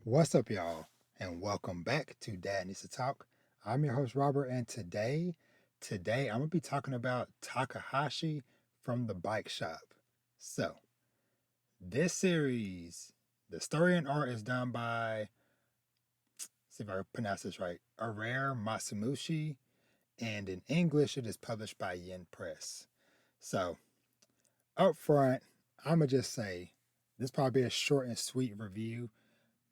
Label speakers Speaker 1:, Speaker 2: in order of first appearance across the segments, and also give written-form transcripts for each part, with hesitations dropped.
Speaker 1: What's up, y'all? And welcome back to Dad Needs to Talk. I'm your host, Robert, and today I'm gonna be talking about Takahashi from the Bike Shop. So, this series, the story and art is done by, see if I pronounce this right, Arare Matsumushi, and in English it is published by Yen Press. So, up front, I'm gonna just say this probably be a short and sweet review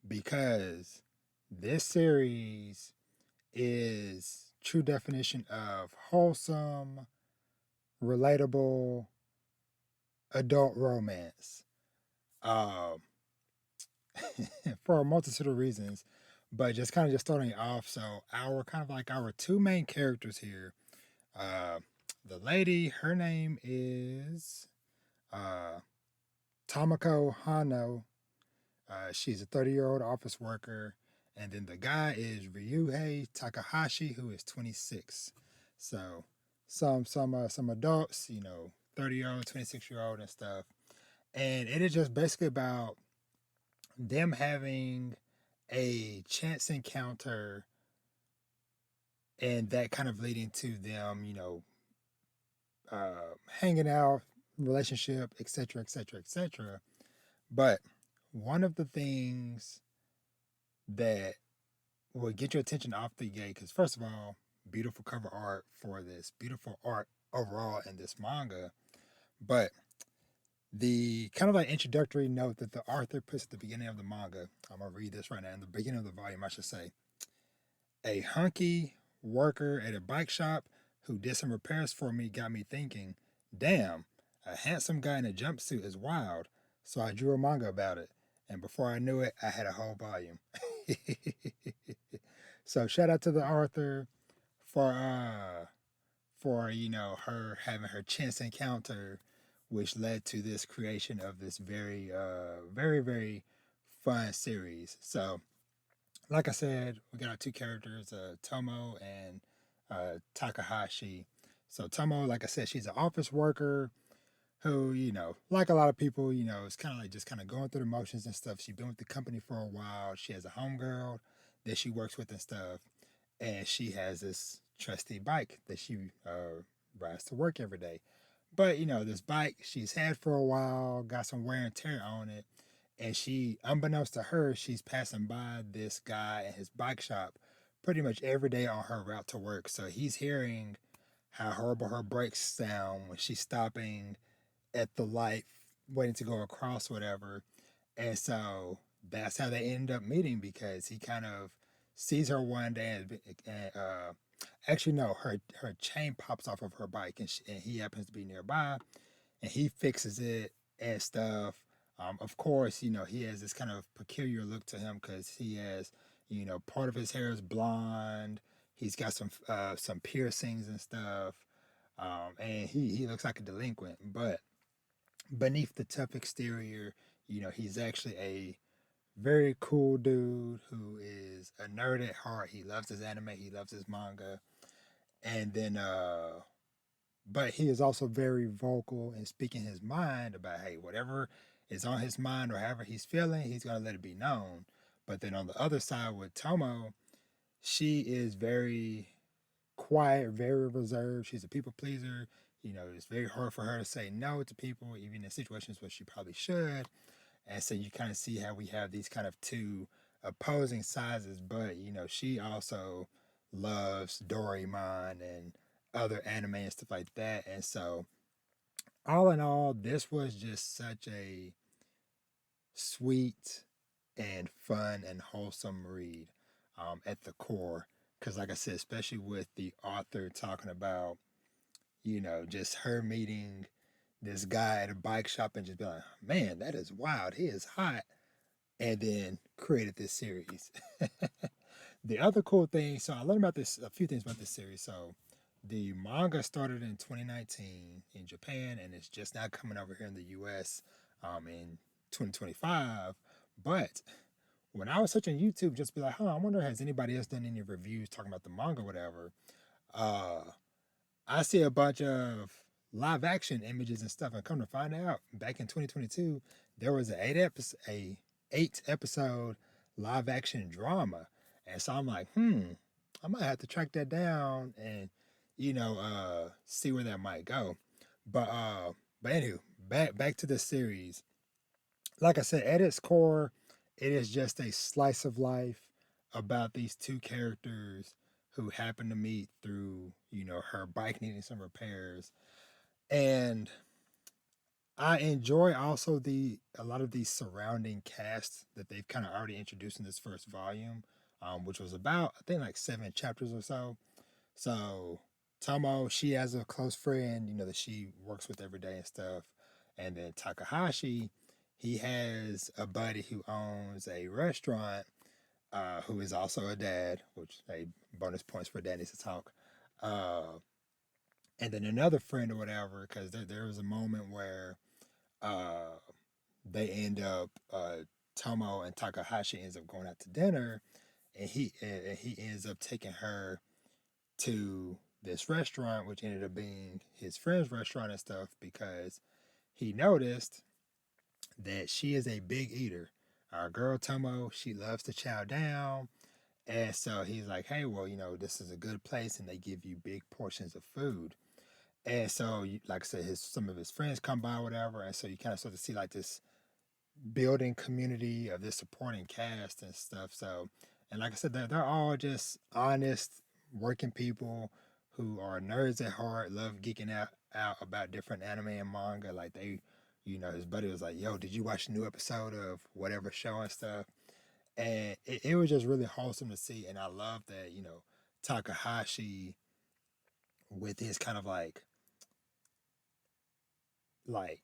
Speaker 1: because this series is true definition of wholesome, relatable adult romance. Um, for a multitude of reasons, but just starting off. So our two main characters here. Uh, the lady, her name is uh, Tamako Hano. She's a 30-year-old office worker. And then the guy is Ryuhei Takahashi, who is 26. So some adults, 30-year-old, 26-year-old and stuff. And it is just basically about them having a chance encounter and that kind of leading to them, hanging out, relationship, etc., etc., etc. But one of the things that will get your attention off the gate, because first of all, beautiful cover art for this, beautiful art overall in this manga, but the kind of like introductory note that the author puts at the beginning of the manga, I'm gonna read this right now, in the beginning of the volume, I should say. A hunky worker at a bike shop who did some repairs for me got me thinking, damn, a handsome guy in a jumpsuit is wild. So I drew a manga about it. And before I knew it, I had a whole volume. So shout out to the author for her having her chance encounter, which led to this creation of this very fun series. So like I said, we got our two characters, Tomo and Takahashi. So Tomo, like I said, she's an office worker who, like a lot of people, is kind of like just kind of going through the motions and stuff. She's been with the company for a while. She has a homegirl that she works with and stuff, and she has this trusty bike that she rides to work every day. But this bike she's had for a while, got some wear and tear on it, and she, unbeknownst to her, she's passing by this guy at his bike shop pretty much every day on her route to work. So he's hearing how horrible her brakes sound when she's stopping at the light, waiting to go across, whatever. And so that's how they end up meeting because he kind of sees her one day and actually no, her chain pops off of her bike and he happens to be nearby and he fixes it and stuff. Of course, he has this kind of peculiar look to him because he has, part of his hair is blonde. He's got some piercings and stuff, and he looks like a delinquent. But beneath the tough exterior, he's actually a very cool dude who is a nerd at heart. He loves his anime. He loves his manga, and then but he is also very vocal in speaking his mind about, hey, whatever is on his mind or however he's feeling, he's going to let it be known. But then on the other side with Tomo, she is very quiet, very reserved. She's a people pleaser. It's very hard for her to say no to people, even in situations where she probably should. And so you kind of see how we have these kind of two opposing sizes, but she also loves Doraemon and other anime and stuff like that. And so all in all, this was just such a sweet and fun and wholesome read at the core. Because, like I said, especially with the author talking about, just her meeting this guy at a bike shop and just be like, man, that is wild. He is hot. And then created this series. The other cool thing, so I learned about this, a few things about this series. So the manga started in 2019 in Japan and it's just now coming over here in the US in 2025. But when I was searching YouTube, just be like, I wonder has anybody else done any reviews talking about the manga or whatever. Uh, I see a bunch of live action images and stuff, and come to find out, back in 2022, there was a eight episode live action drama. And so I'm like, I might have to track that down and, see where that might go. But anywho, back to the series. Like I said, at its core, it is just a slice of life about these two characters who happen to meet through, her bike needing some repairs. And I enjoy also the a lot of these surrounding casts that they've kind of already introduced in this first volume, which was about I think like 7 chapters or so. So Tomo, she has a close friend, that she works with every day and stuff, and then Takahashi, he has a buddy who owns a restaurant, who is also a dad, which a bonus points for daddies to talk. Uh, and then another friend or whatever, because there was a moment where uh, they end up Tomo and Takahashi ends up going out to dinner, and he ends up taking her to this restaurant, which ended up being his friend's restaurant and stuff, because he noticed that she is a big eater. Our girl Tomo, she loves to chow down. And so he's like, hey, well, this is a good place and they give you big portions of food. And so, like I said, some of his friends come by, whatever. And so you kind of start to see like this building community of this supporting cast and stuff. So, and like I said, they're all just honest working people who are nerds at heart, love geeking out about different anime and manga. Like his buddy was like, "Yo, did you watch the new episode of whatever show and stuff?" And it was just really wholesome to see. And I love that Takahashi with his kind of like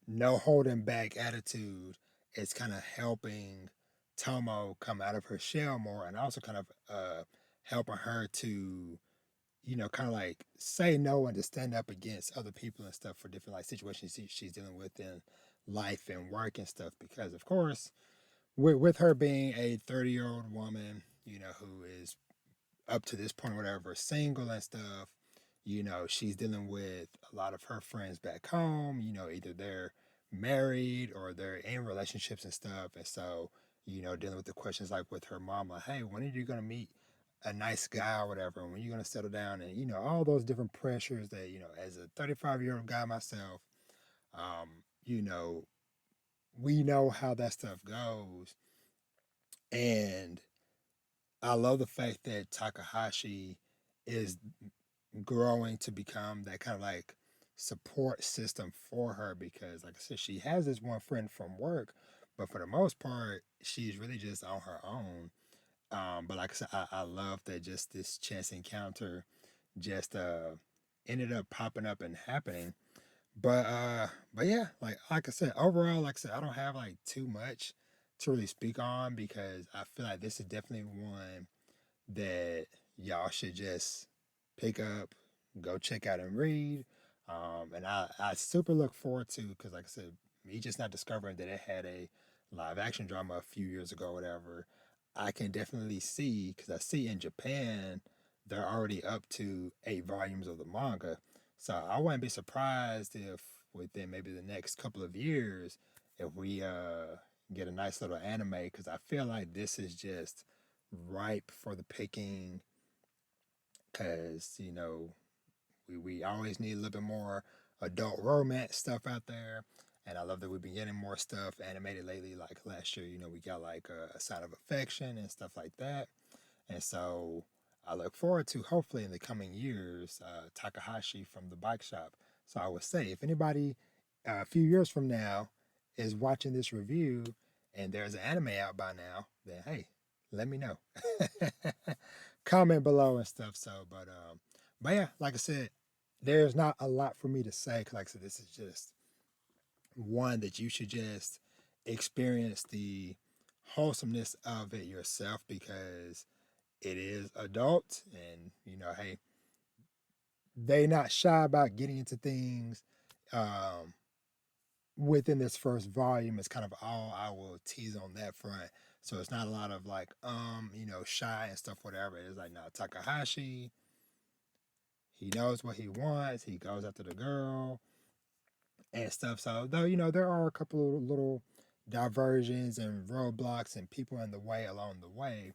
Speaker 1: no holding back attitude is kind of helping Tomo come out of her shell more, and also kind of helping her to kind of like say no and to stand up against other people and stuff for different like situations she's dealing with in life and work and stuff. Because of course, with her being a 30-year-old woman, who is up to this point, whatever, single and stuff, she's dealing with a lot of her friends back home, either they're married or they're in relationships and stuff. And so, dealing with the questions like with her mom, like, hey, when are you going to meet a nice guy or whatever? And when are you going to settle down? And, all those different pressures that, as a 35-year-old guy myself, um, you know, we know how that stuff goes. And I love the fact that Takahashi is growing to become that kind of like support system for her, because like I said, she has this one friend from work, but for the most part she's really just on her own. But like I said, I love that just this chance encounter just ended up popping up and happening. But yeah, like I said, overall, like I said, I don't have like too much to really speak on, because I feel like this is definitely one that y'all should just pick up, go check out and read. And I super look forward to, because like I said, me just not discovering that it had a live action drama a few years ago, or whatever. I can definitely see, because I see in Japan they're already up to 8 volumes of the manga. So I wouldn't be surprised if within maybe the next couple of years, if we get a nice little anime, because I feel like this is just ripe for the picking, because we always need a little bit more adult romance stuff out there. And I love that we've been getting more stuff animated lately. Like last year, we got like a Sign of Affection and stuff like that. And so I look forward to, hopefully in the coming years, Takahashi from the bike shop. So I would say, if anybody a few years from now is watching this review and there's an anime out by now, then hey, let me know. Comment below and stuff. So, but yeah, like I said, there's not a lot for me to say. Cause like I said, this is just one that you should just experience the wholesomeness of it yourself, because it is adult, and hey, they not shy about getting into things. Um, Within this first volume is kind of all I will tease on that front. So it's not a lot of like shy and stuff, whatever. It's like, now Takahashi, he knows what he wants. He goes after the girl and stuff. So though, there are a couple of little diversions and roadblocks and people in the way along the way.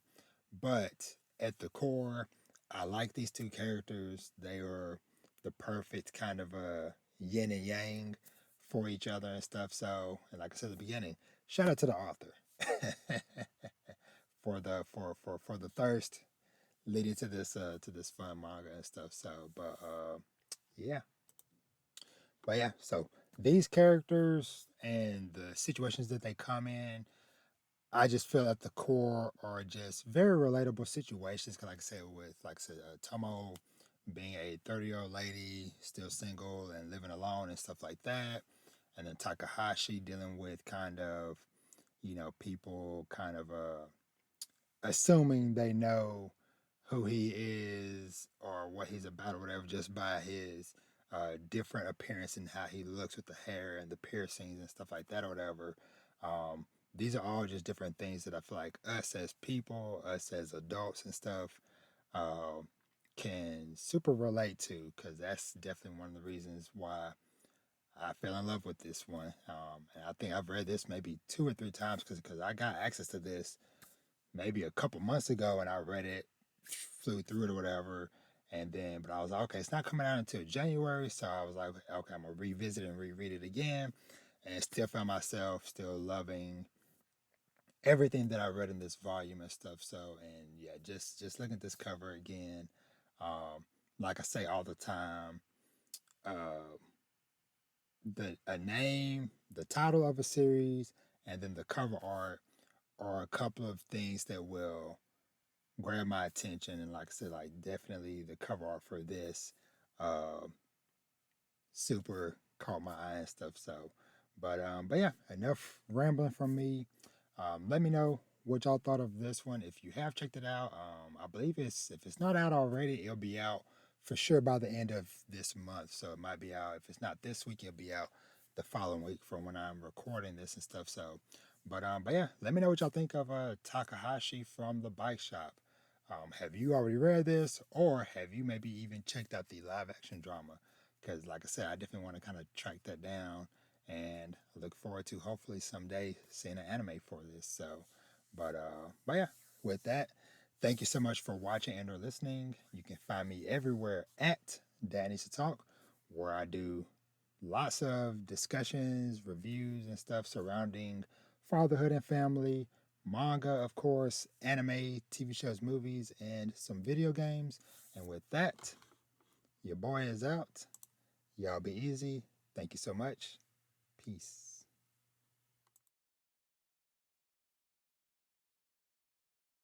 Speaker 1: But at the core, I like these two characters. They are the perfect kind of yin and yang for each other and stuff. So, and like I said at the beginning, shout out to the author for the thirst leading to this fun manga and stuff. So, yeah, but yeah. So these characters and the situations that they come in, I just feel at the core are just very relatable situations. Cause like I said, Tomo being a 30-year-old lady, still single and living alone and stuff like that, and then Takahashi dealing with kind of people kind of assuming they know who he is or what he's about or whatever just by his different appearance and how he looks with the hair and the piercings and stuff like that or whatever. Um, these are all just different things that I feel like us as people, us as adults and stuff, um, can super relate to because that's definitely one of the reasons why I fell in love with this one. And I think I've read this maybe two or three times because I got access to this maybe a couple months ago and I read it, flew through it or whatever. And then, but I was like, okay, it's not coming out until January. So I was like, okay, I'm going to revisit and reread it again. And still found myself still loving everything that I read in this volume and stuff. So, and yeah, just looking at this cover again, um, like I say all the time, uh, a name, the title of a series, and then the cover art are a couple of things that will grab my attention. And like I said, like definitely the cover art for this uh, super caught my eye and stuff. So, but yeah, enough rambling from me. Let me know what y'all thought of this one. If you have checked it out, I believe if it's not out already, it'll be out for sure by the end of this month. So it might be out. If it's not this week, it'll be out the following week from when I'm recording this and stuff. So, but yeah, let me know what y'all think of Takahashi from the Bike Shop. Have you already read this, or have you maybe even checked out the live action drama? Because, like I said, I definitely want to kind of track that down, and I look forward to hopefully someday seeing an anime for this. So, but yeah, with that, thank you so much for watching and or listening. You can find me everywhere at Dad Needs to Talk, where I do lots of discussions, reviews, and stuff surrounding fatherhood and family, manga, of course, anime, TV shows, movies, and some video games. And with that, your boy is out. Y'all be easy. Thank you so much. Peace.